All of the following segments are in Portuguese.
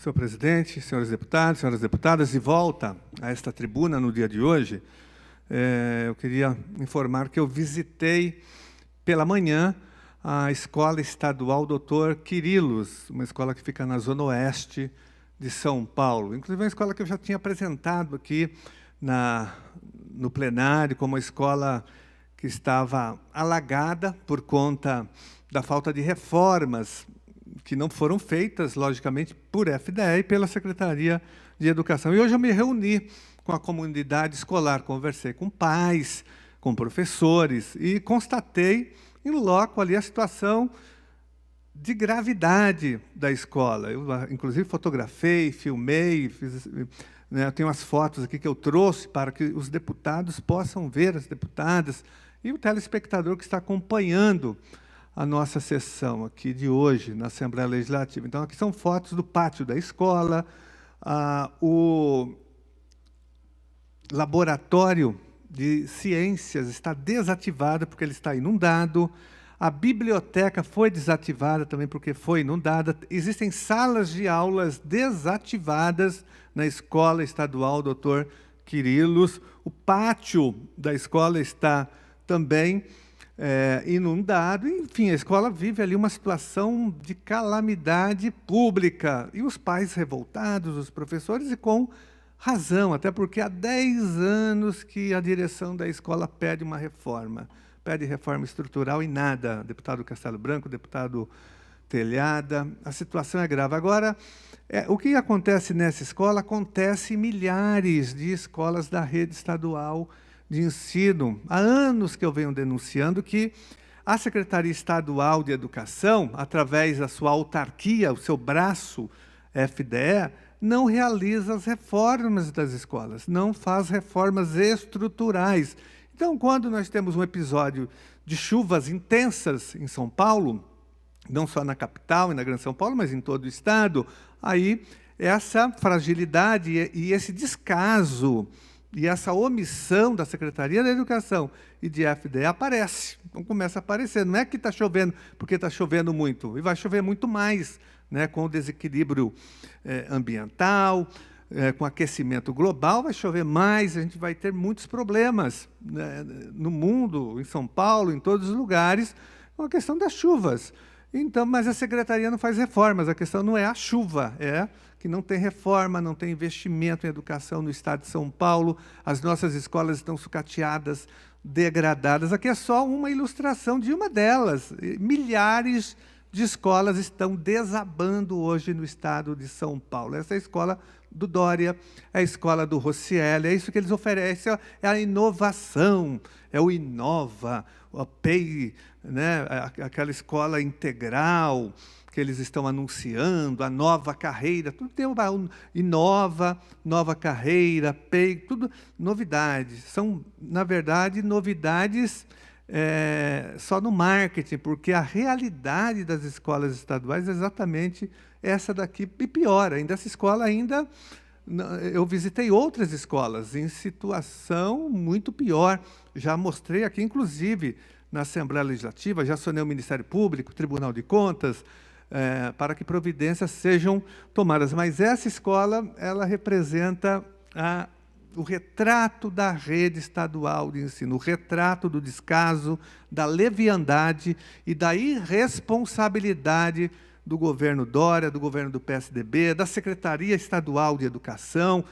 senhor presidente, senhores deputados, senhoras deputadas, de volta a esta tribuna no dia de hoje, eu queria informar que eu visitei pela manhã a Escola Estadual Dr. Quirilos, uma escola que fica na Zona Oeste de São Paulo. Inclusive, uma escola que eu já tinha apresentado aqui no plenário como uma escola que estava alagada por conta da falta de reformas que não foram feitas, logicamente, por FDE e pela Secretaria de Educação. E hoje eu me reuni com a comunidade escolar, conversei com pais, com professores e constatei em loco ali a situação de gravidade da escola. Eu, inclusive, fotografei, filmei, eu tenho as fotos aqui que eu trouxe para que os deputados possam ver, as deputadas, e o telespectador que está acompanhando a nossa sessão aqui de hoje, na Assembleia Legislativa. Então, aqui são fotos do pátio da escola, o laboratório de ciências está desativado porque ele está inundado, a biblioteca foi desativada também porque foi inundada, existem salas de aulas desativadas na Escola Estadual Dr. Quirilos, o pátio da escola está também inundado, enfim, a escola vive ali uma situação de calamidade pública, e os pais revoltados, os professores, e com razão, até porque há 10 anos que a direção da escola pede uma reforma, pede reforma estrutural e nada. Deputado Castelo Branco, deputado Telhada, a situação é grave. Agora, o que acontece nessa escola acontece em milhares de escolas da rede estadual de ensino. Há anos que eu venho denunciando que a Secretaria Estadual de Educação, através da sua autarquia, o seu braço FDE, não realiza as reformas das escolas, não faz reformas estruturais. Então, quando nós temos um episódio de chuvas intensas em São Paulo, não só na capital e na Grande São Paulo, mas em todo o estado, aí essa fragilidade e esse descaso e essa omissão da Secretaria da Educação e de FDE aparece. Então, começa a aparecer. Não é que está chovendo porque está chovendo muito, e vai chover muito mais, né, com o desequilíbrio ambiental, com aquecimento global, vai chover mais, a gente vai ter muitos problemas, né, no mundo, em São Paulo, em todos os lugares, com a questão das chuvas. Então, mas a Secretaria não faz reformas, a questão não é a chuva, é que não tem reforma, não tem investimento em educação no estado de São Paulo, as nossas escolas estão sucateadas, degradadas. Aqui é só uma ilustração de uma delas. Milhares de escolas estão desabando hoje no estado de São Paulo. Essa é a escola do Dória, é a escola do Rocieli, é isso que eles oferecem, é a inovação, é o Inova, o PEI, né, aquela escola integral que eles estão anunciando, a nova carreira, tudo tem uma Inova, nova carreira, PEI, tudo novidades. São, na verdade, novidades só no marketing, porque a realidade das escolas estaduais é exatamente essa daqui, e pior ainda, essa escola ainda, eu visitei outras escolas em situação muito pior, já mostrei aqui, inclusive, na Assembleia Legislativa, já acionei o Ministério Público, o Tribunal de Contas, para que providências sejam tomadas. Mas essa escola, ela representa o retrato da rede estadual de ensino, o retrato do descaso, da leviandade e da irresponsabilidade do governo Dória, do governo do PSDB, da Secretaria Estadual de Educação,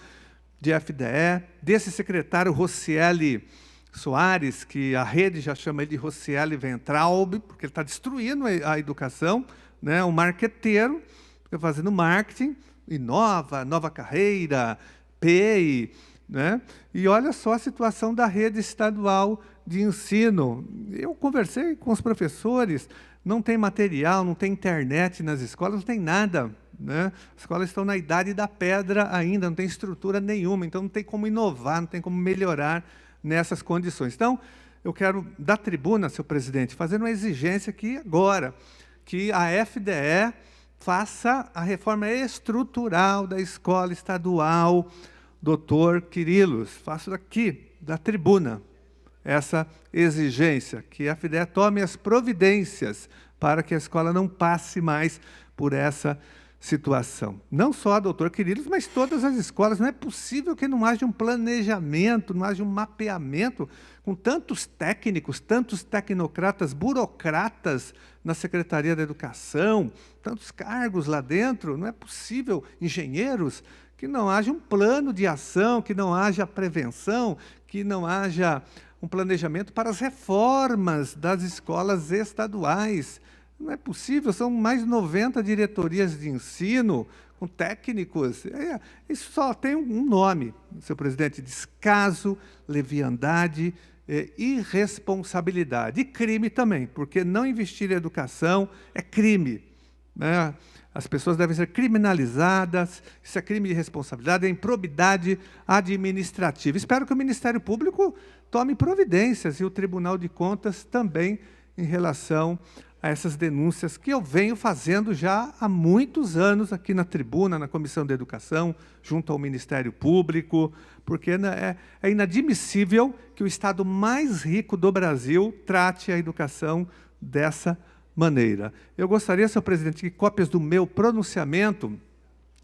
de FDE, desse secretário Rocieli Soares, que a rede já chama ele de Rocieli Weintraub, porque ele está destruindo a educação, né? Um marqueteiro, fica fazendo marketing, Inova, nova carreira, PEI, né? E olha só a situação da rede estadual de ensino. Eu conversei com os professores, não tem material, não tem internet nas escolas, não tem nada, né? As escolas estão na idade da pedra ainda, não tem estrutura nenhuma, então não tem como inovar, não tem como melhorar nessas condições. Então, eu quero, da tribuna, senhor presidente, fazer uma exigência aqui agora, que a FDE faça a reforma estrutural da escola estadual Dr. Quirilos. Faço daqui, da tribuna, essa exigência, que a FDE tome as providências para que a escola não passe mais por essa situação. Não só a doutor Quirilos, mas todas as escolas. Não é possível que não haja um planejamento, não haja um mapeamento com tantos técnicos, tantos tecnocratas, burocratas na Secretaria da Educação, tantos cargos lá dentro. Não é possível, engenheiros, que não haja um plano de ação, que não haja prevenção, que não haja um planejamento para as reformas das escolas estaduais. Não é possível, são mais de 90 diretorias de ensino, com técnicos. Isso só tem um nome, senhor presidente: descaso, leviandade, irresponsabilidade. E crime também, porque não investir em educação é crime, né? As pessoas devem ser criminalizadas, isso é crime de responsabilidade, é improbidade administrativa. Espero que o Ministério Público tome providências e o Tribunal de Contas também em relação a essas denúncias que eu venho fazendo já há muitos anos aqui na tribuna, na Comissão de Educação, junto ao Ministério Público, porque é inadmissível que o Estado mais rico do Brasil trate a educação dessa maneira. Eu gostaria, senhor presidente, que cópias do meu pronunciamento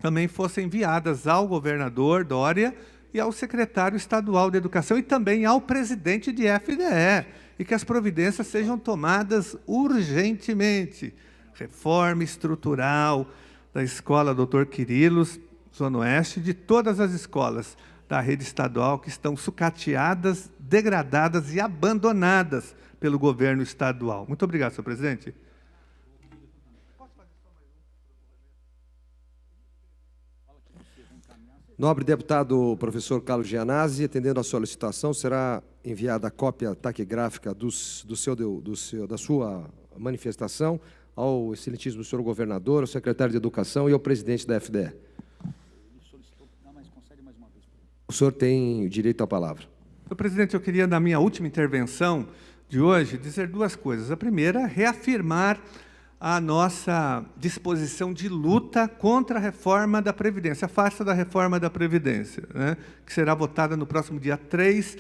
também fossem enviadas ao governador Dória e ao secretário estadual de Educação e também ao presidente de FDE, e que as providências sejam tomadas urgentemente. Reforma estrutural da escola Dr. Quirilos, Zona Oeste, de todas as escolas da rede estadual que estão sucateadas, degradadas e abandonadas pelo governo estadual. Muito obrigado, senhor presidente. Nobre deputado professor Carlos Gianazzi, atendendo à solicitação, será enviada a cópia taquigráfica da sua manifestação ao excelentíssimo senhor governador, ao secretário de Educação e ao presidente da FDE. O senhor tem direito à palavra. Senhor presidente, eu queria, na minha última intervenção de hoje, dizer duas coisas. A primeira, reafirmar a nossa disposição de luta contra a reforma da Previdência, a farsa da reforma da Previdência, né, que será votada no próximo dia 3,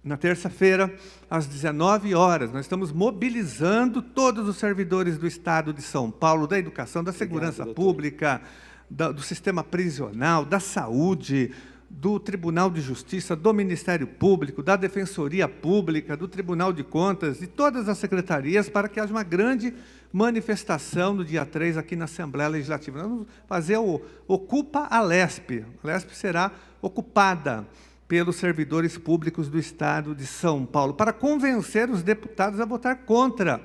na terça-feira, às 19 horas. Nós estamos mobilizando todos os servidores do Estado de São Paulo, da educação, da segurança pública, do sistema prisional, da saúde, do Tribunal de Justiça, do Ministério Público, da Defensoria Pública, do Tribunal de Contas, de todas as secretarias, para que haja uma grande manifestação no dia 3 aqui na Assembleia Legislativa. Nós vamos fazer o Ocupa a Lesp. A Lesp será ocupada pelos servidores públicos do Estado de São Paulo, para convencer os deputados a votar contra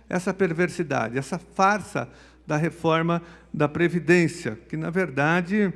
essa perversidade, essa farsa da reforma da Previdência, que, na verdade,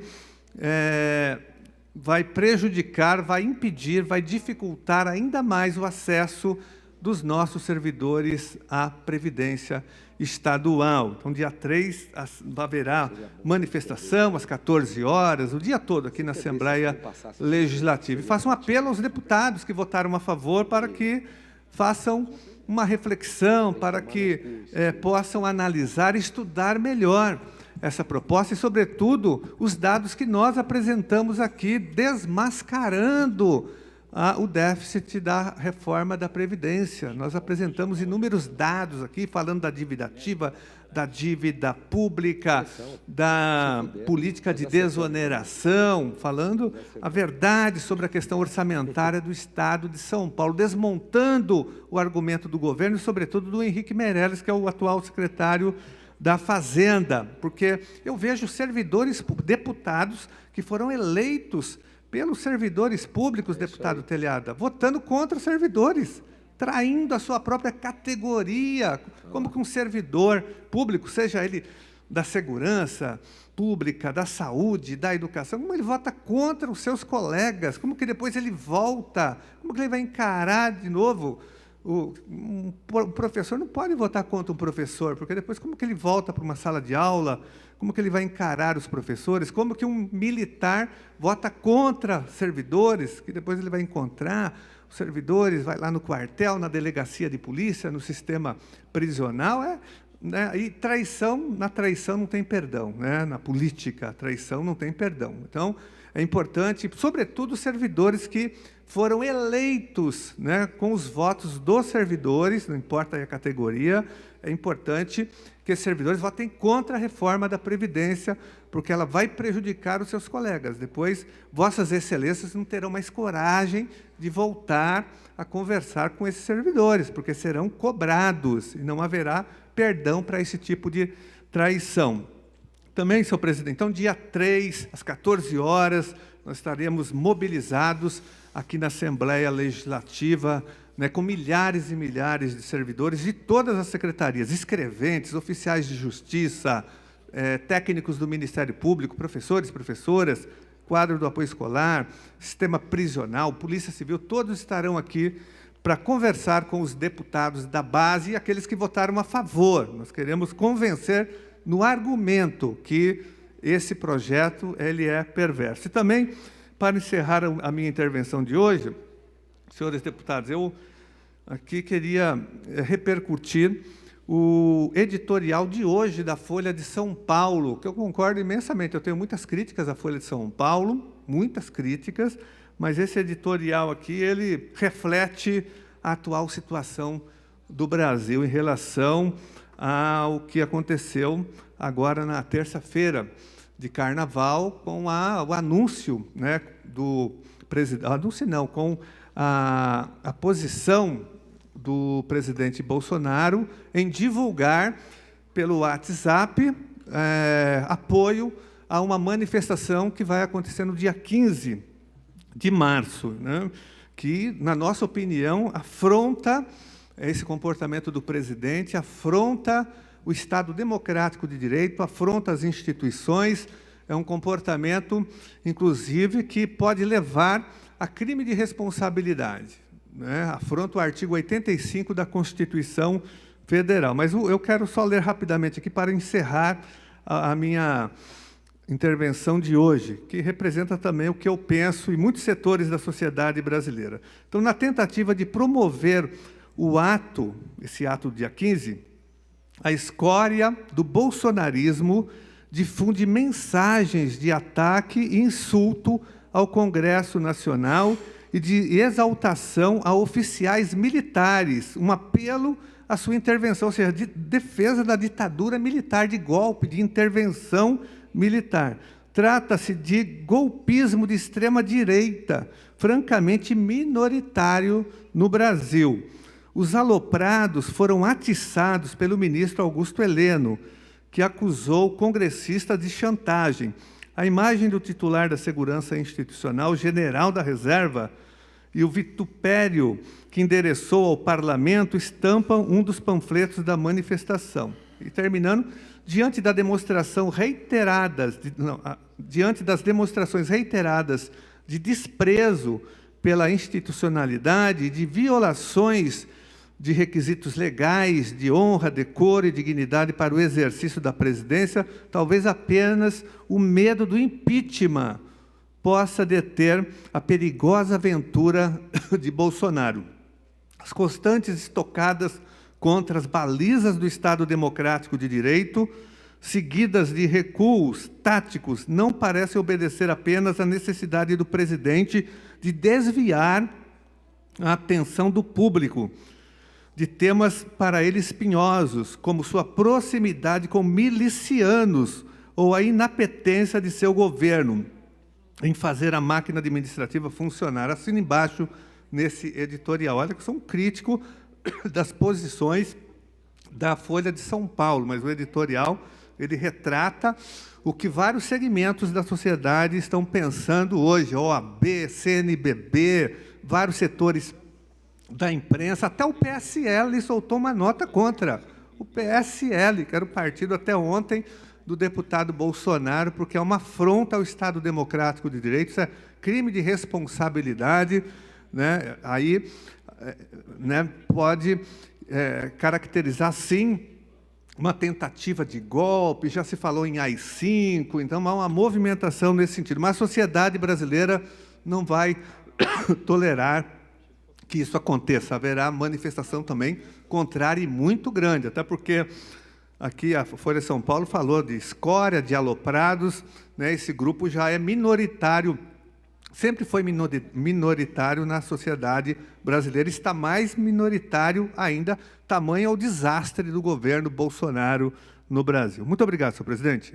vai prejudicar, vai impedir, vai dificultar ainda mais o acesso dos nossos servidores à Previdência estadual. Então, dia 3, haverá manifestação às 14 horas, o dia todo aqui na Assembleia Legislativa. E faço um apelo aos deputados que votaram a favor para que façam uma reflexão, para que possam analisar e estudar melhor essa proposta e, sobretudo, os dados que nós apresentamos aqui, desmascarando o déficit da reforma da Previdência. Nós apresentamos inúmeros dados aqui, falando da dívida ativa, da dívida pública, da política de desoneração, falando a verdade sobre a questão orçamentária do Estado de São Paulo, desmontando o argumento do governo e, sobretudo, do Henrique Meirelles, que é o atual secretário da Fazenda, porque eu vejo servidores, deputados que foram eleitos pelos servidores públicos, deputado Telhada, votando contra os servidores, traindo a sua própria categoria, como que um servidor público, seja ele da segurança pública, da saúde, da educação, como ele vota contra os seus colegas, como que depois ele volta, como que ele vai encarar de novo. Um professor não pode votar contra um professor, porque depois como que ele volta para uma sala de aula, como que ele vai encarar os professores, como que um militar vota contra servidores, que depois ele vai encontrar os servidores, vai lá no quartel, na delegacia de polícia, no sistema prisional, né? E traição, na traição não tem perdão, né? Na política, a traição não tem perdão. Então, é importante, sobretudo os servidores que foram eleitos, né, com os votos dos servidores, não importa a categoria, é importante que esses servidores votem contra a reforma da Previdência, porque ela vai prejudicar os seus colegas. Depois, vossas excelências não terão mais coragem de voltar a conversar com esses servidores, porque serão cobrados e não haverá perdão para esse tipo de traição. Também, senhor presidente, então, dia 3, às 14 horas, nós estaremos mobilizados aqui na Assembleia Legislativa, né, com milhares e milhares de servidores de todas as secretarias, escreventes, oficiais de justiça, técnicos do Ministério Público, professores, professoras, quadro do apoio escolar, sistema prisional, Polícia Civil, todos estarão aqui para conversar com os deputados da base e aqueles que votaram a favor. Nós queremos convencer no argumento que esse projeto ele é perverso. E também, para encerrar a minha intervenção de hoje, senhores deputados, eu aqui queria repercutir o editorial de hoje da Folha de São Paulo, que eu concordo imensamente. Eu tenho muitas críticas à Folha de São Paulo, muitas críticas, mas esse editorial aqui, ele reflete a atual situação do Brasil em relação ao que aconteceu agora na terça-feira de Carnaval, com o anúncio, né, do presidente, anúncio não, com a posição do presidente Bolsonaro em divulgar pelo WhatsApp apoio a uma manifestação que vai acontecer no dia 15 de março, né, que, na nossa opinião, afronta esse comportamento do presidente, afronta o Estado democrático de direito, afronta as instituições, é um comportamento, inclusive, que pode levar a crime de responsabilidade, né? Afronta o artigo 85 da Constituição Federal. Mas eu quero só ler rapidamente aqui para encerrar a minha intervenção de hoje, que representa também o que eu penso em muitos setores da sociedade brasileira. Então, na tentativa de promover o ato, esse ato do dia 15, a escória do bolsonarismo difunde mensagens de ataque e insulto ao Congresso Nacional e de exaltação a oficiais militares, um apelo à sua intervenção, ou seja, de defesa da ditadura militar, de golpe, de intervenção militar. Trata-se de golpismo de extrema-direita, francamente minoritário no Brasil. Os aloprados foram atiçados pelo ministro Augusto Heleno, que acusou o congressista de chantagem. A imagem do titular da Segurança Institucional, general da Reserva, e o vitupério que endereçou ao parlamento estampam um dos panfletos da manifestação. E terminando, diante das demonstrações reiteradas de desprezo pela institucionalidade, de violações de requisitos legais, de honra, decoro e dignidade para o exercício da presidência, talvez apenas o medo do impeachment possa deter a perigosa aventura de Bolsonaro. As constantes estocadas contra as balizas do Estado Democrático de Direito, seguidas de recuos táticos, não parecem obedecer apenas à necessidade do presidente de desviar a atenção do público de temas para ele espinhosos, como sua proximidade com milicianos ou a inapetência de seu governo em fazer a máquina administrativa funcionar. Assina embaixo nesse editorial. Olha que eu sou um crítico das posições da Folha de São Paulo, mas o editorial ele retrata o que vários segmentos da sociedade estão pensando hoje, OAB, CNBB, vários setores da imprensa, até o PSL soltou uma nota contra. O PSL, que era o partido até ontem do deputado Bolsonaro, porque é uma afronta ao Estado Democrático de Direito, isso é crime de responsabilidade, né? Aí, né, pode caracterizar, sim, uma tentativa de golpe, já se falou em AI-5, então há uma movimentação nesse sentido. Mas a sociedade brasileira não vai tolerar que isso aconteça. Haverá manifestação também contrária e muito grande, até porque aqui a Folha de São Paulo falou de escória, de aloprados, né, esse grupo já é minoritário, sempre foi minoritário na sociedade brasileira, está mais minoritário ainda, tamanho é o desastre do governo Bolsonaro no Brasil. Muito obrigado, senhor presidente.